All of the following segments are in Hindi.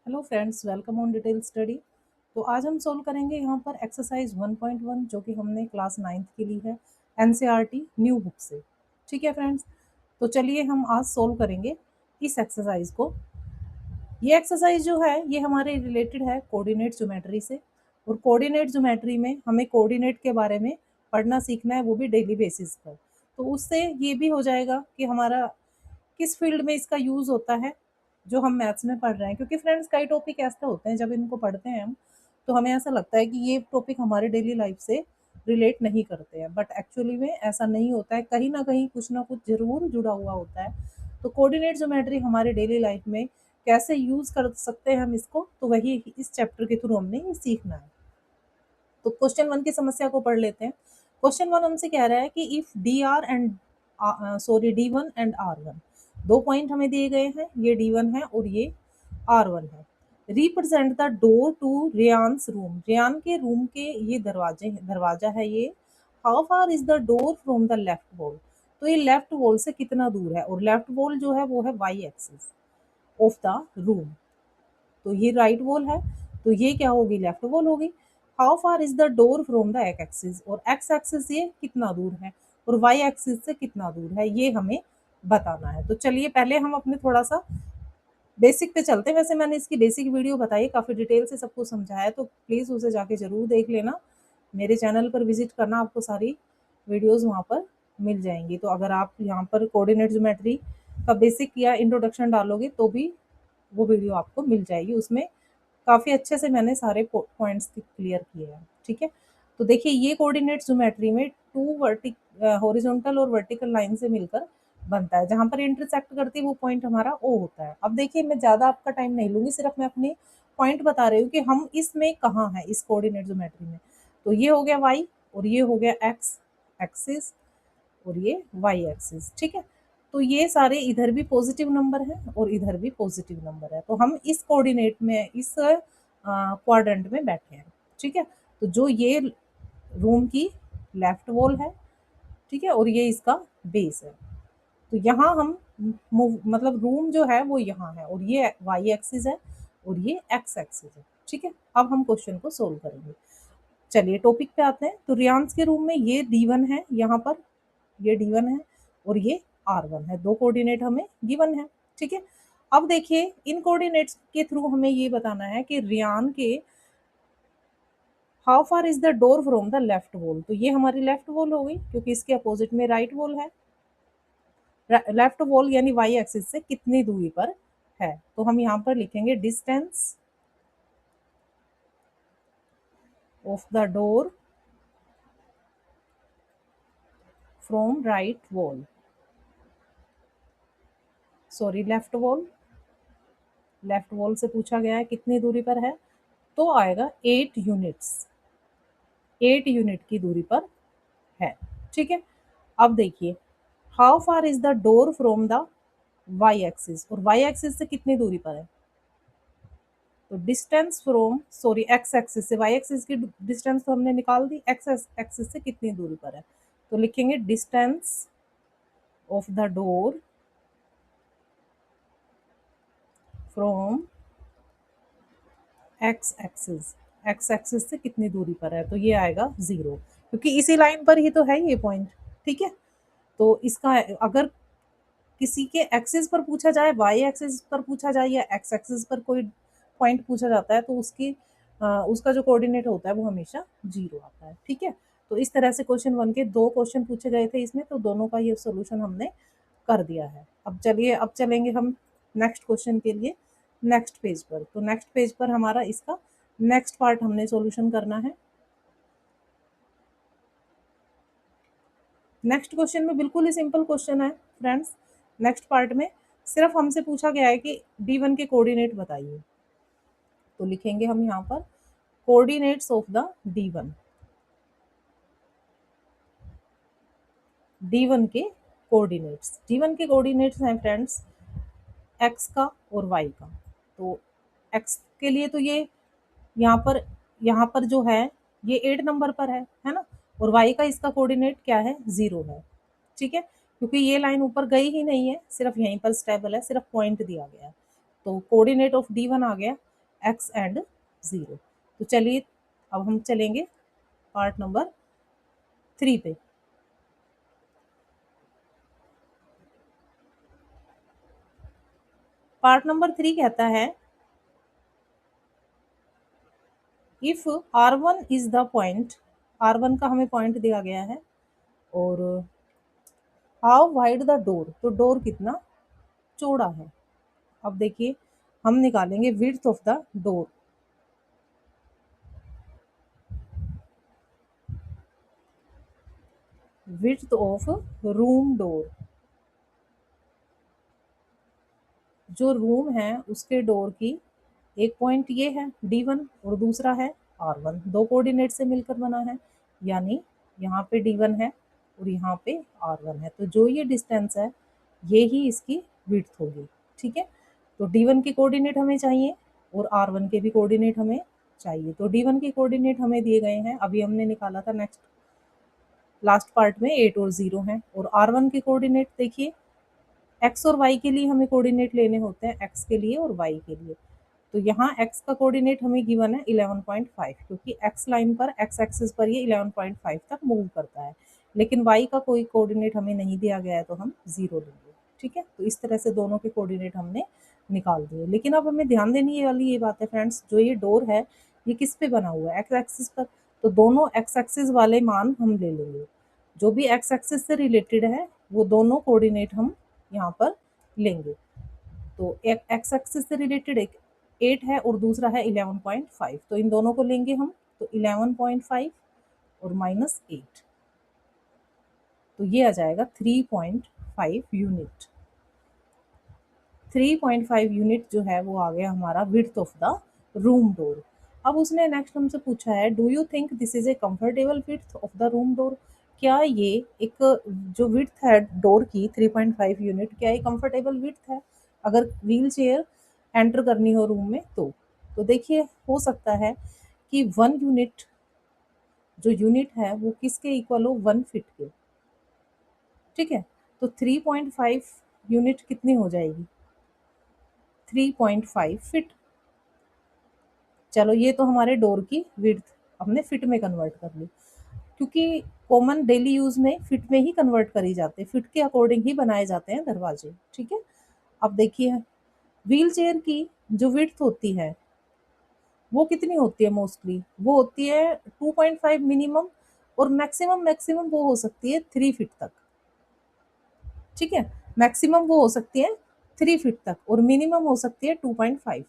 Hello friends, welcome on detail study. तो आज हम सोल्व करेंगे यहाँ पर एक्सरसाइज 1.1 जो कि हमने क्लास 9th की ली है एनसीईआरटी न्यू बुक से। ठीक है फ्रेंड्स, तो चलिए हम आज सोल्व करेंगे इस एक्सरसाइज को। ये एक्सरसाइज जो है ये हमारे रिलेटेड है कोऑर्डिनेट ज्योमेट्री से, और कोऑर्डिनेट ज्योमेट्री में हमें कोऑर्डिनेट के बारे में पढ़ना सीखना है, वो भी डेली बेसिस पर। तो उससे ये भी हो जाएगा कि हमारा किस फील्ड में इसका यूज़ होता है जो हम मैथ्स में पढ़ रहे हैं। क्योंकि फ्रेंड्स कई टॉपिक ऐसे होते हैं जब इनको पढ़ते हैं हम, तो हमें ऐसा लगता है कि ये टॉपिक हमारे डेली लाइफ से रिलेट नहीं करते हैं, बट एक्चुअली में ऐसा नहीं होता है। कहीं ना कुछ जरूर जुड़ा हुआ होता है। तो कोऑर्डिनेट ज्योमेट्री हमारे डेली लाइफ में कैसे यूज कर सकते हैं हम इसको, तो वही इस चैप्टर के थ्रू हमने सीखना है। तो क्वेश्चन 1 की समस्या को पढ़ लेते हैं। क्वेश्चन 1 हमसे कह रहा है कि if D R and D1 and R1, दो पॉइंट हमें दिए गए हैं, ये D1 है और ये R1 है। Represent the door to Rayan's room, Rayan के रूम के ये दरवाजा है ये। How far is the door from the left wall, तो ये लेफ्ट वॉल से कितना दूर है, और लेफ्ट वॉल जो है वो है Y axis of the room. तो ये राइट वॉल है, तो ये क्या होगी, लेफ्ट वॉल होगी। How far is the door from the X axis, और एक्स एक्सिस ये कितना दूर है और वाई एक्सिस से कितना दूर है, ये हमें बताना है। तो चलिए पहले हम अपने थोड़ा सा बेसिक पे चलते हैं। वैसे मैंने इसकी बेसिक वीडियो बताई, काफ़ी डिटेल से सबको समझाया है, तो प्लीज़ उसे जाके ज़रूर देख लेना। मेरे चैनल पर विजिट करना, आपको सारी वीडियोज़ वहाँ पर मिल जाएंगी। तो अगर आप यहाँ पर कोऑर्डिनेट ज्योमेट्री का बेसिक या इंट्रोडक्शन डालोगे तो भी वो वीडियो आपको मिल जाएगी। उसमें काफ़ी अच्छे से मैंने सारे पॉइंट्स क्लियर किए हैं। ठीक है, तो देखिए ये कोऑर्डिनेट ज्योमेट्री में टू हॉरिजॉन्टल और वर्टिकल लाइन से मिलकर बनता है। जहाँ पर इंटरसेक्ट करती है वो पॉइंट हमारा ओ होता है। अब देखिए मैं ज़्यादा आपका टाइम नहीं लूँगी, सिर्फ मैं अपने पॉइंट बता रही हूँ कि हम इसमें कहाँ हैं इस कोऑर्डिनेट ज्योमेट्री में। तो ये हो गया वाई, और ये हो गया एक्स एक्सिस, और ये वाई एक्सिस। ठीक है, तो ये सारे इधर भी पॉजिटिव नंबर है और इधर भी पॉजिटिव नंबर है, तो हम इस कोऑर्डिनेट में इस क्वाड्रेंट में बैठे हैं। ठीक है, तो जो ये रूम की लेफ्ट वॉल है, ठीक है, और ये इसका बेस है। तो यहाँ हम मतलब रूम जो है वो यहाँ है, और ये वाई एक्सिस है और ये एक्स एक्सिस है। ठीक है, अब हम क्वेश्चन को सोल्व करेंगे। चलिए टॉपिक पे आते हैं। तो रियांस के रूम में ये D1 है, यहाँ पर ये D1 है और ये R1 है। दो कोऑर्डिनेट हमें गिवन है। ठीक है, अब देखिए इन कोऑर्डिनेट्स के थ्रू हमें ये बताना है कि रियान के how far is the door from the left wall. तो ये हमारी लेफ्ट वॉल हो गई, क्योंकि इसके अपोजिट में राइट वॉल है। लेफ्ट वॉल यानी वाई एक्सिस से कितनी दूरी पर है, तो हम यहाँ पर लिखेंगे distance of the door from right wall, sorry left wall. Left wall से पूछा गया है कितनी दूरी पर है, तो आएगा 8 यूनिट्स, 8 यूनिट की दूरी पर है। ठीक है, अब देखिए how far is the door from the Y axis, और वाई एक्सिस से कितनी दूरी पर है, तो distance from sorry X axis से, वाई एक्सिस की डिस्टेंस तो हमने निकाल दी, एक्स एक्सिस से कितनी दूरी पर है, तो लिखेंगे distance of the door from x axis, x axis से कितनी दूरी पर है, तो ये आएगा 0, क्योंकि इसी लाइन पर ही तो है ये पॉइंट। ठीक है, तो इसका अगर किसी के एक्सिस पर पूछा जाए, वाई एक्सिस पर पूछा जाए या एक्स एक्सिस पर कोई पॉइंट पूछा जाता है, तो उसका जो कोऑर्डिनेट होता है वो हमेशा 0 आता है। ठीक है, तो इस तरह से क्वेश्चन 1 के दो क्वेश्चन पूछे गए थे इसमें, तो दोनों का ये सोल्यूशन हमने कर दिया है। अब चलिए अब चलेंगे हम नेक्स्ट क्वेश्चन के लिए नेक्स्ट पेज पर। तो नेक्स्ट पेज पर हमारा इसका नेक्स्ट पार्ट हमने सोल्यूशन करना है। नेक्स्ट क्वेश्चन में बिल्कुल ही सिंपल क्वेश्चन है फ्रेंड्स। नेक्स्ट पार्ट में सिर्फ हमसे पूछा गया है कि D1 के कोऑर्डिनेट बताइए, तो लिखेंगे हम यहाँ पर coordinates of the D1, D1 के कोऑर्डिनेट्स। D1 के कोऑर्डिनेट्स हैं फ्रेंड्स x का और y का। तो x के लिए तो ये यहाँ पर जो है ये 8 नंबर पर है ना, और y का इसका कोऑर्डिनेट क्या है, 0 है। ठीक है, क्योंकि ये लाइन ऊपर गई ही नहीं है, सिर्फ यहीं पर स्टेबल है, सिर्फ पॉइंट दिया गया है। तो कोऑर्डिनेट ऑफ D1 आ गया x एंड 0। तो चलिए अब हम चलेंगे पार्ट नंबर 3 पे। पार्ट नंबर 3 कहता है if R1 is the point, R1 का हमें पॉइंट दिया गया है, और हाउ वाइड द डोर, तो डोर कितना चौड़ा है। अब देखिए हम निकालेंगे width of the door. Width of room door, जो रूम है उसके डोर की एक पॉइंट ये है D1 और दूसरा है R1, दो कोऑर्डिनेट से मिलकर बना है, यानी यहाँ पे D1 है और यहाँ पे R1 है, तो जो ये डिस्टेंस है ये ही इसकी विड्थ होगी। ठीक है, तो D1 के कोऑर्डिनेट हमें चाहिए और R1 के भी कोऑर्डिनेट हमें चाहिए। तो D1 के कोऑर्डिनेट हमें दिए गए हैं, अभी हमने निकाला था नेक्स्ट लास्ट पार्ट में 8 और 0 हैं, और R1 के कोऑर्डिनेट देखिए x और y के लिए हमें कोऑर्डिनेट लेने होते हैं, x के लिए और y के लिए। तो यहाँ x का कोऑर्डिनेट हमें गिवन है 11.5, क्योंकि x लाइन पर x एक्सिस पर ये 11.5 तक मूव करता है, लेकिन y का कोई कोऑर्डिनेट हमें नहीं दिया गया है तो हम 0 लेंगे। ठीक है, तो इस तरह से दोनों के कोऑर्डिनेट हमने निकाल दिए। लेकिन अब हमें ध्यान देने वाली ये बात है फ्रेंड्स, जो ये डोर है ये किस पे बना हुआ है, एक्स एक्सिस पर, तो दोनों एक्स एक्सिस वाले मान हम ले लेंगे। जो भी एक्स एक्सिस से रिलेटेड है वो दोनों कोऑर्डिनेट हम यहाँ पर लेंगे। तो एक एक्स एक्सिस से रिलेटेड एक 8 है और दूसरा है 11.5, तो इन दोनों को लेंगे हम, तो 11.5 और -8, तो ये आ जाएगा 3.5 यूनिट। 3.5 यूनिट जो है वो आ गया हमारा width of the room door. अब उसने नेक्स्ट हमसे पूछा है do you think this is a comfortable width of the room door, क्या ये एक जो विड्थ है डोर की 3.5 यूनिट, क्या ये कंफर्टेबल विड्थ है अगर व्हील चेयर एंटर करनी हो रूम में। तो देखिए हो सकता है कि 1 यूनिट जो यूनिट है वो किसके इक्वल हो, 1 फीट के। ठीक है, तो 3.5 यूनिट कितनी हो जाएगी, 3.5 फीट। चलो ये तो हमारे डोर की विड्थ हमने फिट में कन्वर्ट कर ली, क्योंकि कॉमन डेली यूज में फिट में ही कन्वर्ट करी जाते हैं, फिट के अकॉर्डिंग ही बनाए जाते हैं दरवाजे। ठीक है, अब देखिए व्हील चेयर की जो विड्थ होती है वो कितनी होती है, मोस्टली वो होती है 2.5 मिनिमम, और मैक्सिमम मैक्सिमम वो हो सकती है 3 फीट तक। ठीक है, मैक्सिमम वो हो सकती है 3 फीट तक और मिनिमम हो सकती है 2.5।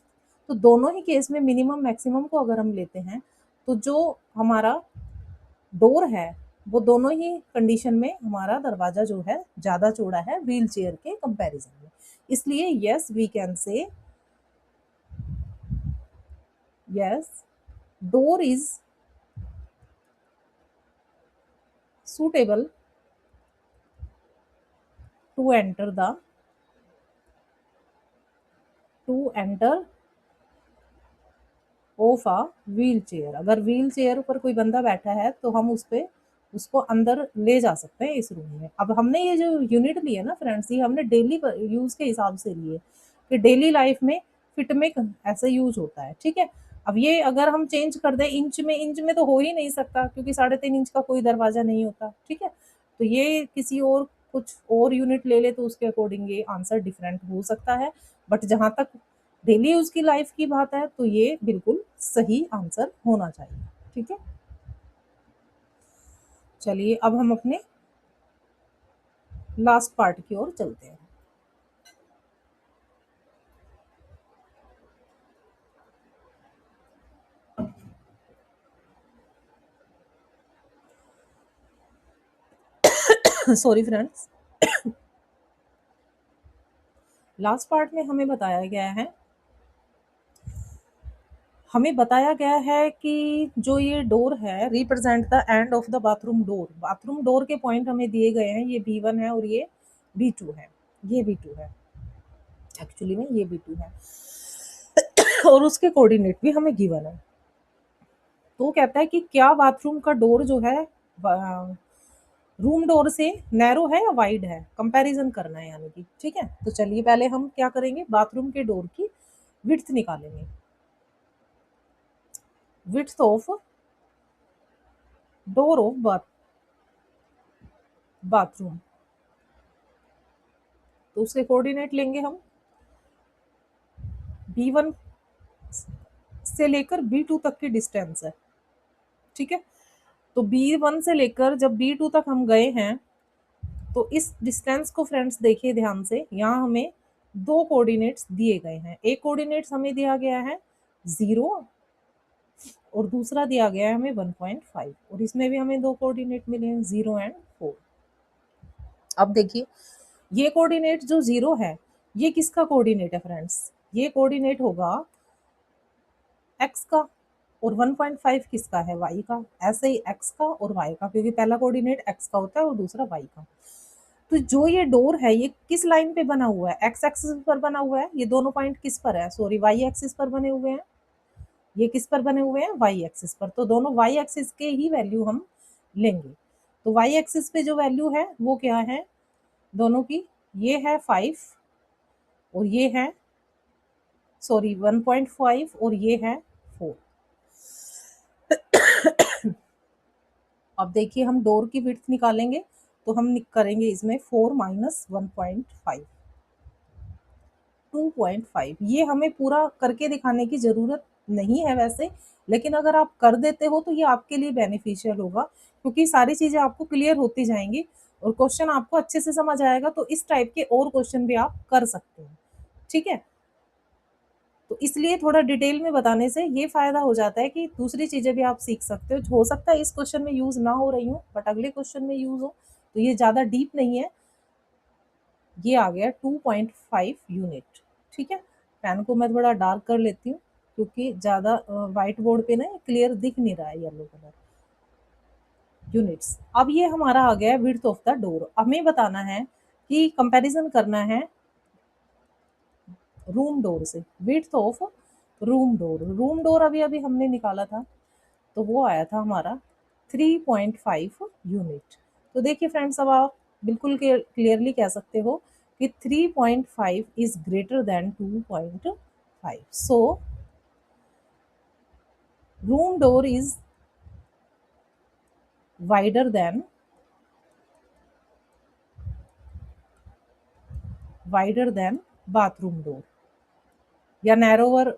तो दोनों ही केस में मिनिमम मैक्सिमम को अगर हम लेते हैं तो जो हमारा डोर है वो दोनों ही कंडीशन में हमारा दरवाजा जो है ज्यादा चौड़ा है व्हील चेयर के कंपैरिजन में। इसलिए yes we can say yes door is suitable to enter of a wheel chair. अगर व्हील चेयर पर कोई बंदा बैठा है तो हम उसको अंदर ले जा सकते हैं इस रूम में। अब हमने ये जो यूनिट ली है ना फ्रेंड्स, ये हमने डेली यूज के हिसाब से लिए कि डेली लाइफ में फिट में ऐसा यूज होता है। ठीक है, अब ये अगर हम चेंज कर दें इंच में तो हो ही नहीं सकता, क्योंकि 3.5 इंच का कोई दरवाजा नहीं होता। ठीक है, तो ये किसी और कुछ और यूनिट ले ले तो उसके अकॉर्डिंग ये आंसर डिफरेंट हो सकता है, बट जहां तक डेली यूज की लाइफ की बात है तो ये बिल्कुल सही आंसर होना चाहिए। ठीक है, चलिए अब हम अपने लास्ट पार्ट की ओर चलते हैं। सॉरी फ्रेंड्स, लास्ट पार्ट में हमें बताया गया है कि जो ये डोर है represent the end of the bathroom door. Bathroom door के पॉइंट हमें दिए गए हैं, ये B1 है और ये B2 है, ये B2 है, एक्चुअली में ये B2 है और उसके कोऑर्डिनेट भी हमें गिवन है। तो कहता है कि क्या बाथरूम का डोर जो है रूम डोर से नैरो है या वाइड है, कंपैरिजन करना है यानी कि। ठीक है, तो चलिए पहले हम क्या करेंगे, बाथरूम के डोर की विड्थ निकालेंगे। Width of door of bathroom. तो उसके कोऑर्डिनेट लेंगे हम, B1 से लेकर B2 तक की डिस्टेंस है, ठीक है। तो B1 से लेकर जब B2 तक हम गए हैं, तो इस डिस्टेंस को फ्रेंड्स देखिए ध्यान से, यहाँ हमें दो कोऑर्डिनेट्स दिए गए हैं। एक कोऑर्डिनेट्स हमें दिया गया है 0 और दूसरा दिया गया है हमें 1.5, और इसमें भी हमें दो कोऑर्डिनेट मिले हैं 0 एंड 4। अब देखिए ये कोऑर्डिनेट जो 0 है ये किसका कोऑर्डिनेट है फ्रेंड्स, ये कोऑर्डिनेट होगा x का, और 1.5 किसका है, y का। ऐसे ही x का और y का, क्योंकि पहला कोऑर्डिनेट x का होता है और दूसरा y का। तो जो ये डोर है ये किस लाइन पे बना हुआ है, x एक्सिस पर बना हुआ है। ये दोनों पॉइंट किस पर है, सॉरी y एक्सिस पर बने हुए हैं। ये किस पर बने हुए हैं, y एक्सिस पर। तो दोनों y एक्सिस के ही वैल्यू हम लेंगे। तो y एक्सिस पे जो वैल्यू है वो क्या है दोनों की, ये है 5 और ये है सॉरी 1.5 और ये है 4। अब देखिए हम डोर की विड्थ निकालेंगे, तो हम करेंगे इसमें 4 माइनस 1.5, 2.5। ये हमें पूरा करके दिखाने की ज़रूरत नहीं है वैसे, लेकिन अगर आप कर देते हो तो ये आपके लिए बेनिफिशियल होगा, क्योंकि सारी चीज़ें आपको क्लियर होती जाएंगी और क्वेश्चन आपको अच्छे से समझ आएगा। तो इस टाइप के और क्वेश्चन भी आप कर सकते हैं, ठीक है। तो इसलिए थोड़ा डिटेल में बताने से ये फायदा हो जाता है कि दूसरी चीज़ें भी आप सीख सकते हो सकता है इस क्वेश्चन में यूज़ ना हो रही हो बट अगले क्वेश्चन में यूज़ हो। तो ये ज़्यादा डीप नहीं है, ये आ गया 2.5 यूनिट, ठीक है। पेन को मैं थोड़ा डार्क कर लेती हूँ क्योंकि ज़्यादा वाइट बोर्ड पे ना क्लियर दिख नहीं रहा है येलो कलर। यूनिट्स। अब ये हमारा आ गया विड्थ ऑफ द डोर। हमें बताना है कि कंपैरिजन करना है रूम डोर से, width of room door. Room door अभी अभी हमने निकाला था, तो वो आया था हमारा 3.5 यूनिट। तो देखिए फ्रेंड्स अब आप बिल्कुल क्लियरली कह सकते हो कि 3.5 is greater than 2.5। So room door is wider than bathroom door, या नैरोवर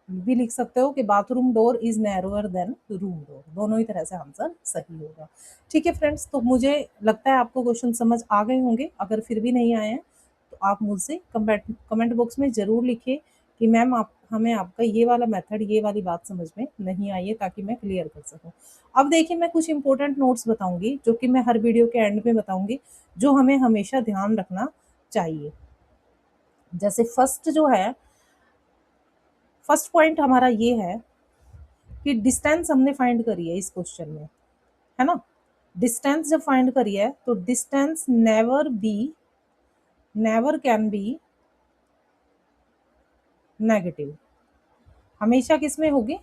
भी लिख सकते हो कि bathroom door is narrower than room door. दोनों ही तरह से आंसर सही होगा, ठीक है फ्रेंड्स। तो मुझे लगता है आपको क्वेश्चन समझ आ गए होंगे। अगर फिर भी नहीं आए हैं तो आप मुझसे कमेंट बॉक्स में ज़रूर लिखिए कि मैम आप हमें आपका ये वाला मेथड, ये वाली बात समझ में नहीं आई है, ताकि मैं क्लियर कर सकूं। अब देखिए मैं कुछ इंपॉर्टेंट नोट्स बताऊंगी जो कि मैं हर वीडियो के एंड में बताऊंगी, जो हमें हमेशा ध्यान रखना चाहिए। जैसे फर्स्ट पॉइंट हमारा ये है कि डिस्टेंस हमने फाइंड करी है इस क्वेश्चन में, है ना। डिस्टेंस जब फाइंड करी है तो distance never can be negative. हमेशा किस में होगी,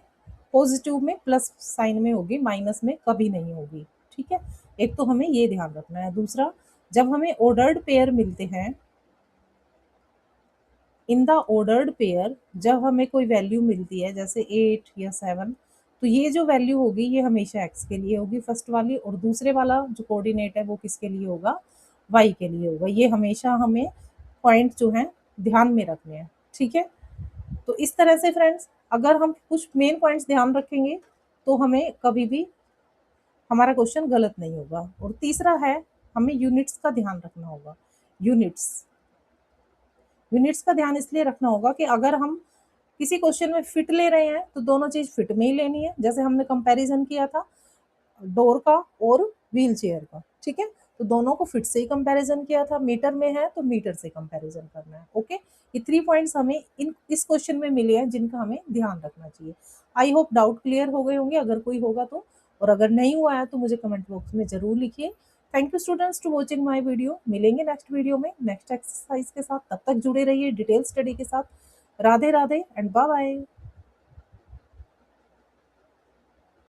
पॉजिटिव में, प्लस साइन में होगी, माइनस में कभी नहीं होगी, ठीक है। एक तो हमें ये ध्यान रखना है। दूसरा, जब हमें ऑर्डर्ड पेयर मिलते हैं, इन द ऑर्डर्ड पेयर जब हमें कोई वैल्यू मिलती है जैसे 8 या 7, तो ये जो वैल्यू होगी ये हमेशा x के लिए होगी फर्स्ट वाली, और दूसरे वाला जो कोऑर्डिनेट है वो किसके लिए होगा, y के लिए होगा। ये हमेशा हमें पॉइंट जो है ध्यान में रखने हैं, ठीक है। तो इस तरह से फ्रेंड्स अगर हम कुछ मेन पॉइंट्स ध्यान रखेंगे तो हमें कभी भी हमारा क्वेश्चन गलत नहीं होगा। और तीसरा है, हमें यूनिट्स का ध्यान रखना होगा। यूनिट्स यूनिट्स का ध्यान इसलिए रखना होगा कि अगर हम किसी क्वेश्चन में फिट ले रहे हैं तो दोनों चीज फिट में ही लेनी है। जैसे हमने कंपैरिजन किया था डोर का और व्हील चेयर का, ठीक है। तो दोनों को फिट से ही कंपैरिजन किया था, मीटर में है तो मीटर से कंपैरिजन करना है, ओके। ये 3 पॉइंट्स हमें इस क्वेश्चन में मिले हैं जिनका हमें ध्यान रखना चाहिए। आई होप डाउट क्लियर हो गए होंगे, अगर कोई होगा तो, और अगर नहीं हुआ है तो मुझे कमेंट बॉक्स में जरूर लिखिए। Thank you students to watching my video. मिलेंगे नेक्स्ट वीडियो में नेक्स्ट एक्सरसाइज के साथ, तब तक जुड़े रहिए डिटेल स्टडी के साथ। Radhe Radhe and bye bye.